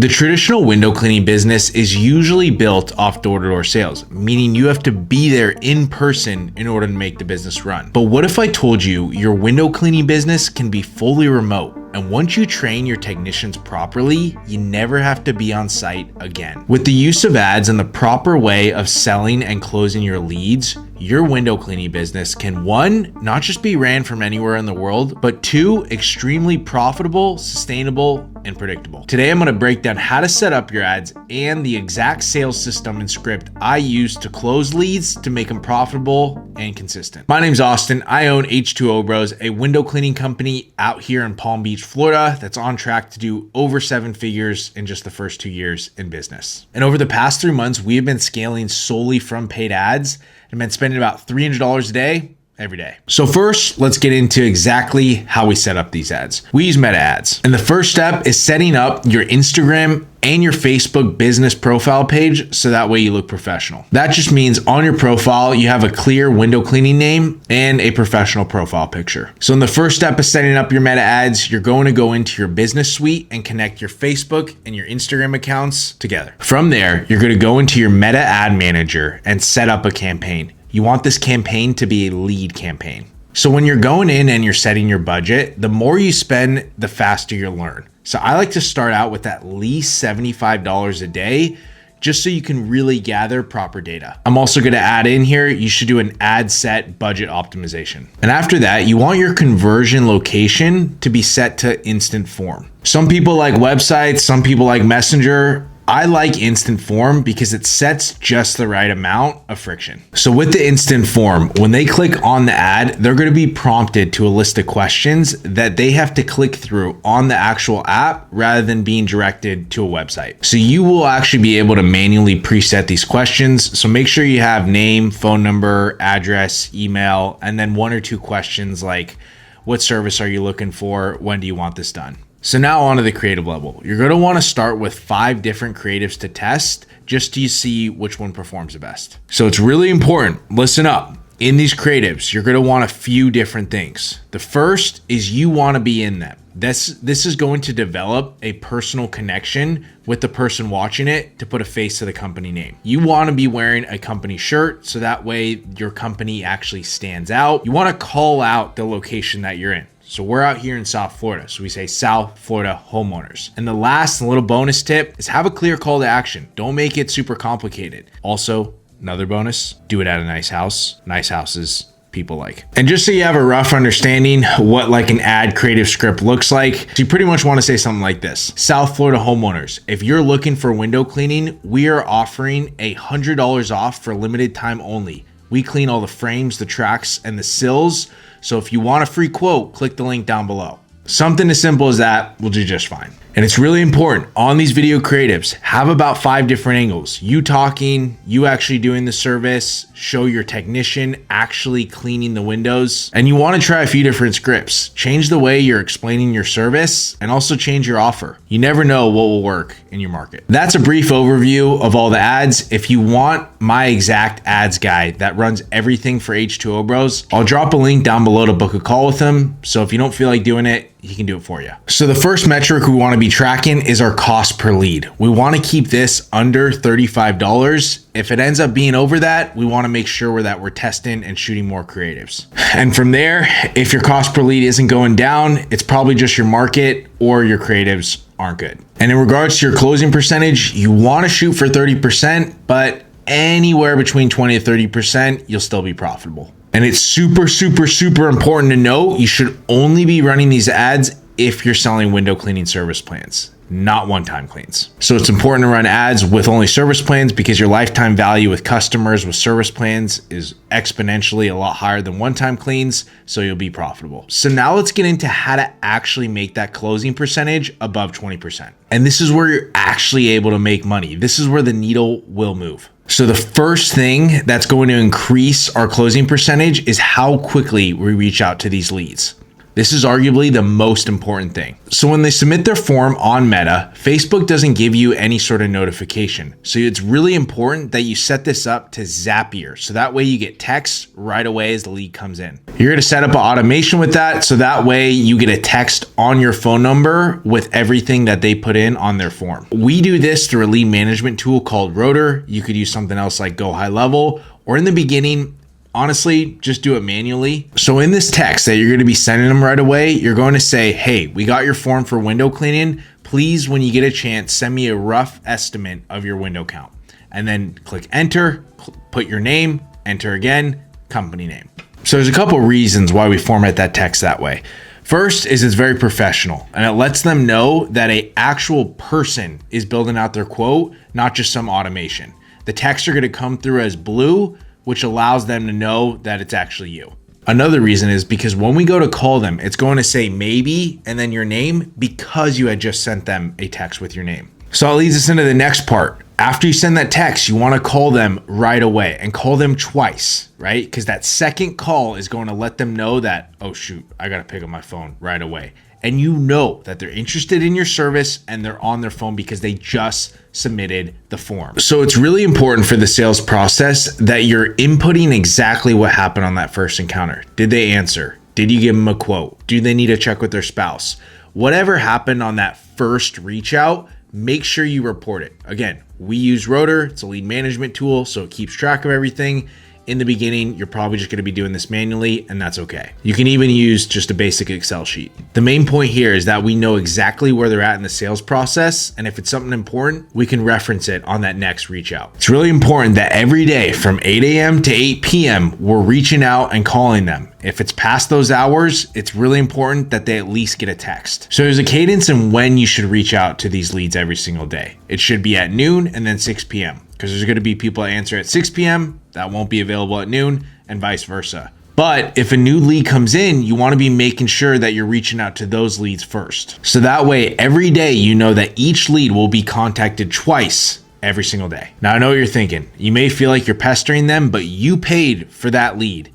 The traditional window cleaning business is usually built off door-to-door sales, meaning you have to be there in person in order to make the business run. But what if I told you your window cleaning business can be fully remote? And once you train your technicians properly, you never have to be on site again. With the use of ads and the proper way of selling and closing your leads, your window cleaning business can, one, not just be ran from anywhere in the world, but two, extremely profitable, sustainable, and predictable. Today, I'm going to break down how to set up your ads and the exact sales system and script I use to close leads to make them profitable and consistent. My name's Austin. I own H2O Bros, a window cleaning company out here in Palm Beach, Florida, that's on track to do over 7 figures in just the first 2 years in business. And over the past 3 months, we have been scaling solely from paid ads and been spending about $300 a day every day. So first, let's get into exactly how we set up these ads. We use meta ads. And the first step is setting up your Instagram and your Facebook business profile page so that way you look professional. That just means on your profile, you have a clear window cleaning name and a professional profile picture. So in the first step of setting up your meta ads, you're going to go into your business suite and connect your Facebook and your Instagram accounts together. From there, you're going to go into your meta ad manager and set up a campaign. You want this campaign to be a lead campaign. So when you're going in and you're setting your budget, the more you spend, the faster you'll learn. So I like to start out with at least $75 a day, just so you can really gather proper data. I'm also going to add in here, you should do an ad set budget optimization. And after that, you want your conversion location to be set to instant form. Some people like websites, some people like Messenger. I like instant form because it sets just the right amount of friction. So with the instant form, when they click on the ad, they're going to be prompted to a list of questions that they have to click through on the actual app rather than being directed to a website. So you will actually be able to manually preset these questions. So make sure you have name, phone number, address, email, and then 1 or 2 questions like, what service are you looking for? When do you want this done? So now on to the creative level. You're going to want to start with 5 different creatives to test just to see which one performs the best. So it's really important. Listen up. In these creatives, you're going to want a few different things. The first is you want to be in them. This is going to develop a personal connection with the person watching it to put a face to the company name. You want to be wearing a company shirt so that way your company actually stands out. You want to call out the location that you're in. So we're out here in South Florida. So we say South Florida homeowners. And the last little bonus tip is have a clear call to action. Don't make it super complicated. Also, another bonus, do it at a nice house. Nice houses people like. And just so you have a rough understanding what like an ad creative script looks like, so you pretty much want to say something like this. South Florida homeowners, if you're looking for window cleaning, we are offering $100 off for limited time only. We clean all the frames, the tracks, and the sills. So if you want a free quote, click the link down below. Something as simple as that will do just fine. And it's really important on these video creatives, have about 5 different angles. You talking, you actually doing the service, show your technician actually cleaning the windows. And you want to try a few different scripts. Change the way you're explaining your service and also change your offer. You never know what will work in your market. That's a brief overview of all the ads. If you want my exact ads guide that runs everything for H2O Bros, I'll drop a link down below to book a call with him. So if you don't feel like doing it, he can do it for you. So the first metric we want to be tracking is our cost per lead. We want to keep this under $35. If it ends up being over that, we want to make sure that we're testing and shooting more creatives. And from there, if your cost per lead isn't going down, it's probably just your market or your creatives aren't good. And in regards to your closing percentage, you want to shoot for 30%, but anywhere between 20 to 30%, you'll still be profitable. And it's super, super, super important to know you should only be running these ads if you're selling window cleaning service plans, not one-time cleans. So it's important to run ads with only service plans because your lifetime value with customers with service plans is exponentially a lot higher than one-time cleans, so you'll be profitable. So now let's get into how to actually make that closing percentage above 20%. And this is where you're actually able to make money. This is where the needle will move. So the first thing that's going to increase our closing percentage is how quickly we reach out to these leads. This is arguably the most important thing. So when they submit their form on Meta, Facebook doesn't give you any sort of notification. So it's really important that you set this up to Zapier. So that way you get texts right away as the lead comes in. You're going to set up an automation with that. So that way you get a text on your phone number with everything that they put in on their form. We do this through a lead management tool called Rotor. You could use something else like Go High Level, or in the beginning, honestly, just do it manually. So in this text that you're going to be sending them right away, you're going to say, hey, we got your form for window cleaning. Please, when you get a chance, send me a rough estimate of your window count. And then click enter, put your name, enter again, company name. So there's a couple reasons why we format that text that way. First is it's very professional, and it lets them know that an actual person is building out their quote, not just some automation. The texts are going to come through as blue, which allows them to know that it's actually you. Another reason is because when we go to call them, it's going to say maybe and then your name because you had just sent them a text with your name. So that leads us into the next part. After you send that text, you want to call them right away and call them twice, right? Because that second call is going to let them know that, oh shoot, I got to pick up my phone right away. And you know that they're interested in your service and they're on their phone because they just submitted the form. So it's really important for the sales process that you're inputting exactly what happened on that first encounter. Did they answer? Did you give them a quote? Do they need to check with their spouse? Whatever happened on that first reach out, make sure you report it. Again, we use Rotor. It's a lead management tool, so it keeps track of everything. In the beginning, you're probably just going to be doing this manually, and that's okay. You can even use just a basic Excel sheet. The main point here is that we know exactly where they're at in the sales process, and if it's something important, we can reference it on that next reach out. It's really important that every day from 8 a.m. to 8 p.m., we're reaching out and calling them. If it's past those hours, it's really important that they at least get a text. So there's a cadence in when you should reach out to these leads every single day. It should be at noon and then 6 p.m. because there's going to be people that answer at 6 p.m. that won't be available at noon and vice versa. But if a new lead comes in, you want to be making sure that you're reaching out to those leads first. So that way, every day, you know that each lead will be contacted twice every single day. Now, I know what you're thinking. You may feel like you're pestering them, but you paid for that lead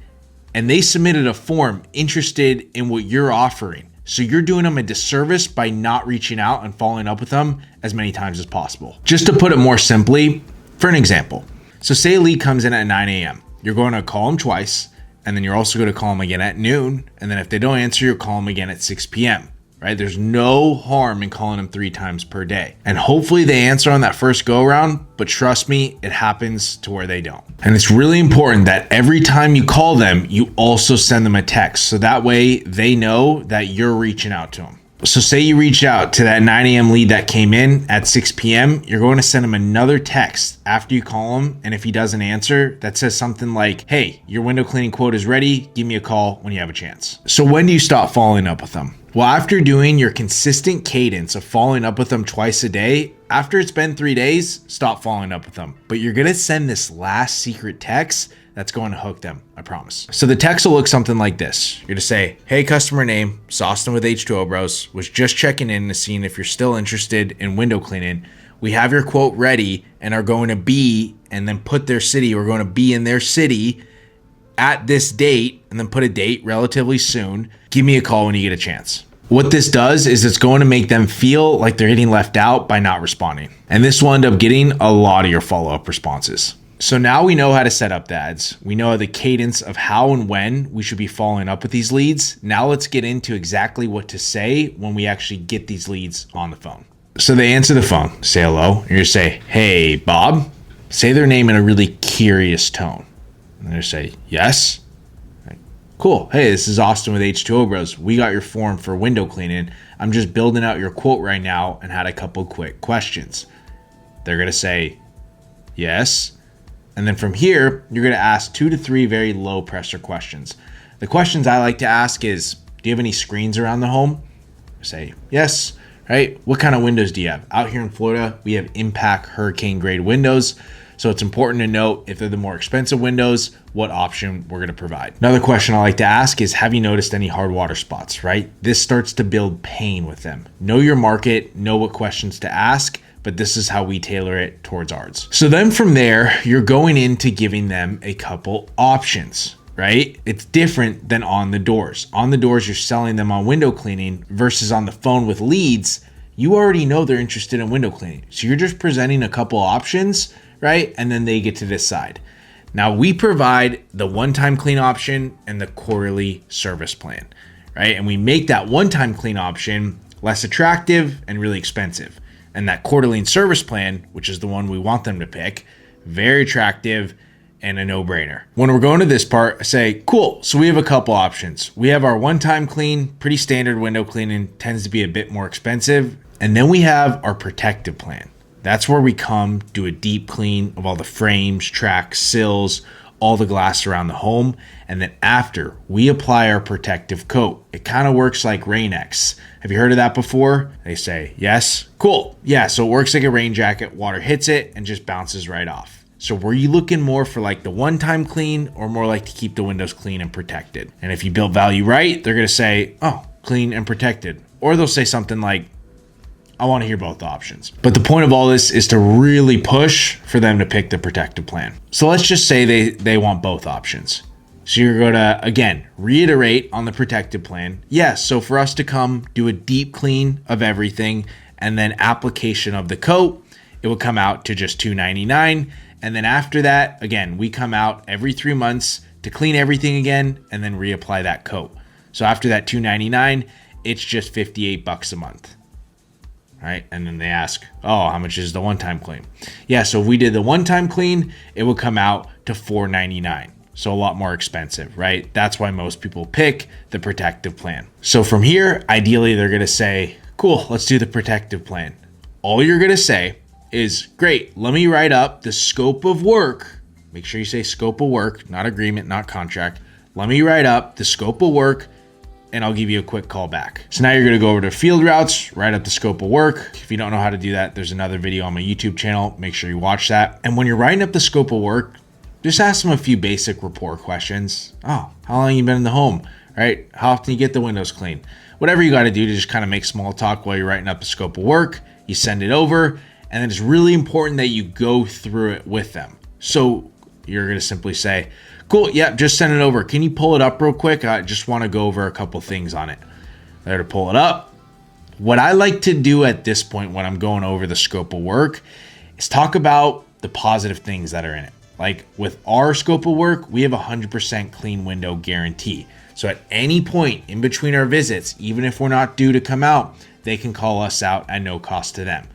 and they submitted a form interested in what you're offering. So you're doing them a disservice by not reaching out and following up with them as many times as possible. Just to put it more simply, for an example, so say a lead comes in at 9 a.m. You're going to call them twice, and then you're also going to call them again at noon. And then if they don't answer, you'll call them again at 6 p.m., right? There's no harm in calling them 3 times per day. And hopefully they answer on that first go around, but trust me, it happens to where they don't. And it's really important that every time you call them, you also send them a text. So that way they know that you're reaching out to them. So say you reach out to that 9 a.m. lead that came in at 6 p.m., you're going to send him another text after you call him. And if he doesn't answer, that says something like, hey, your window cleaning quote is ready. Give me a call when you have a chance. So when do you stop following up with them? Well, after doing your consistent cadence of following up with them twice a day, after it's been 3 days, stop following up with them. But you're going to send this last secret text that's going to hook them, I promise. So the text will look something like this. You're going to say, hey, customer name, it's Austin with H2O Bros. Was just checking in to see if you're still interested in window cleaning. We have your quote ready and are going to be, and then put their city. We're going to be in their city at this date, and then put a date relatively soon. Give me a call when you get a chance. What this does is it's going to make them feel like they're getting left out by not responding. And this will end up getting a lot of your follow-up responses. So now we know how to set up the ads. We know the cadence of how and when we should be following up with these leads. Now let's get into exactly what to say when we actually get these leads on the phone. So they answer the phone, say hello. You're going to say, hey, Bob. Say their name in a really curious tone. And they're going to say, yes. Cool. Hey, this is Austin with H2O Bros. We got your form for window cleaning. I'm just building out your quote right now and had a couple quick questions. They're going to say, yes. And then from here, you're going to ask 2 to 3 very low pressure questions. The questions I like to ask is, do you have any screens around the home? Say, yes. Right? What kind of windows do you have? Out here in Florida, we have impact hurricane grade windows. So it's important to note if they're the more expensive windows, what option we're going to provide. Another question I like to ask is, have you noticed any hard water spots, right? This starts to build pain with them. Know your market, know what questions to ask, but this is how we tailor it towards ours. So then from there, you're going into giving them a couple options, right? It's different than on the doors. On the doors, you're selling them on window cleaning versus on the phone with leads. You already know they're interested in window cleaning. So you're just presenting a couple options, right? And then they get to decide. Now we provide the one-time clean option and the quarterly service plan, right? And we make that one-time clean option less attractive and really expensive. And that quarterly service plan, which is the one we want them to pick, very attractive and a no-brainer. When we're going to this part, I say, cool, so we have a couple options. We have our one-time clean, pretty standard window cleaning, tends to be a bit more expensive. And then we have our protective plan. That's where we come, do a deep clean of all the frames, tracks, sills, all the glass around the home. And then after, we apply our protective coat. It kind of works like Rain-X. Have you heard of that before? They say, yes. Cool. Yeah, so it works like a rain jacket. Water hits it and just bounces right off. So were you looking more for like the one-time clean or more like to keep the windows clean and protected? And if you build value right, they're going to say, oh, clean and protected. Or they'll say something like, I want to hear both options. But the point of all this is to really push for them to pick the protective plan. So let's just say they want both options. So you're going to, again, reiterate on the protective plan. Yes, so for us to come do a deep clean of everything and then application of the coat, it would come out to just $299. And then after that, again, we come out every 3 months to clean everything again and then reapply that coat. So after that $299, it's just $58 a month. Right? And then they ask, oh, how much is the one-time clean? Yeah, so if we did the one-time clean, it would come out to $499. So a lot more expensive, right? That's why most people pick the protective plan. So from here, ideally, they're going to say, cool, let's do the protective plan. All you're going to say is, great, let me write up the scope of work. Make sure you say scope of work, not agreement, not contract. Let me write up the scope of work and I'll give you a quick call back. So now you're going to go over to field routes, write up the scope of work. If you don't know how to do that, there's another video on my YouTube channel. Make sure you watch that. And when you're writing up the scope of work, just ask them a few basic rapport questions. Oh, how long you been in the home, right? How often you get the windows cleaned? Whatever you got to do to just kind of make small talk while you're writing up the scope of work. You send it over, and then it's really important that you go through it with them. So you're going to simply say, cool, yeah, just send it over. Can you pull it up real quick? I just want to go over a couple things on it. There to pull it up. What I like to do at this point when I'm going over the scope of work is talk about the positive things that are in it. Like with our scope of work, we have 100% clean window guarantee. So at any point in between our visits, even if we're not due to come out, they can call us out at no cost to them.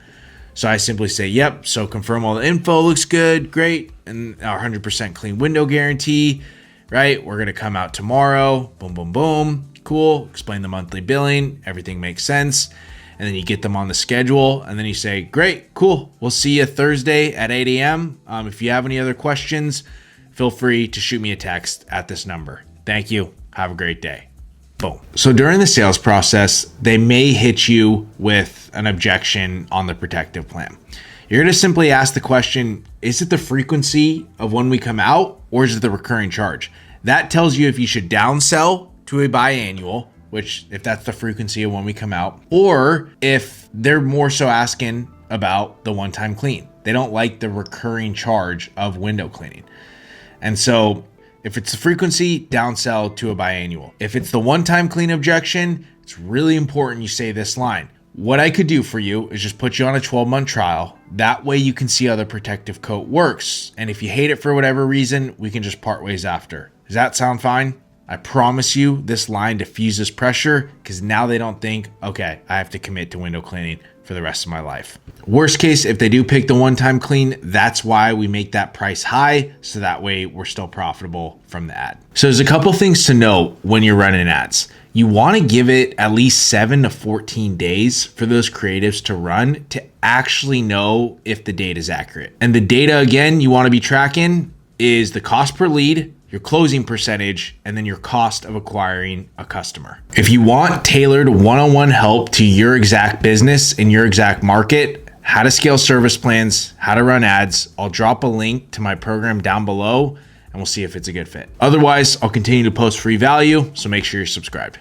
So I simply say, yep, so confirm all the info looks good, great, and our 100% clean window guarantee, right? We're going to come out tomorrow, boom, boom, boom, cool, explain the monthly billing, everything makes sense, and then you get them on the schedule, and then you say, great, cool, we'll see you Thursday at 8 a.m. If you have any other questions, feel free to shoot me a text at this number. Thank you. Have a great day. Boom. So during the sales process, they may hit you with an objection on the protective plan. You're going to simply ask the question, is it the frequency of when we come out or is it the recurring charge? That tells you if you should downsell to a biannual, which if that's the frequency of when we come out, or if they're more so asking about the one-time clean. They don't like the recurring charge of window cleaning. And so if it's the frequency, downsell to a biannual. If it's the one-time clean objection, it's really important you say this line. What I could do for you is just put you on a 12-month trial. That way you can see how the protective coat works. And if you hate it for whatever reason, we can just part ways after. Does that sound fine? I promise you this line diffuses pressure because now they don't think, okay, I have to commit to window cleaning for the rest of my life. Worst case, if they do pick the one-time clean, that's why we make that price high. So that way we're still profitable from the ad. So there's a couple things to know when you're running ads. You want to give it at least 7 to 14 days for those creatives to run to actually know if the data is accurate. And the data, again, you want to be tracking is the cost per lead, your closing percentage, and then your cost of acquiring a customer. If you want tailored one-on-one help to your exact business in your exact market, how to scale service plans, how to run ads, I'll drop a link to my program down below and we'll see if it's a good fit. Otherwise, I'll continue to post free value, so make sure you're subscribed.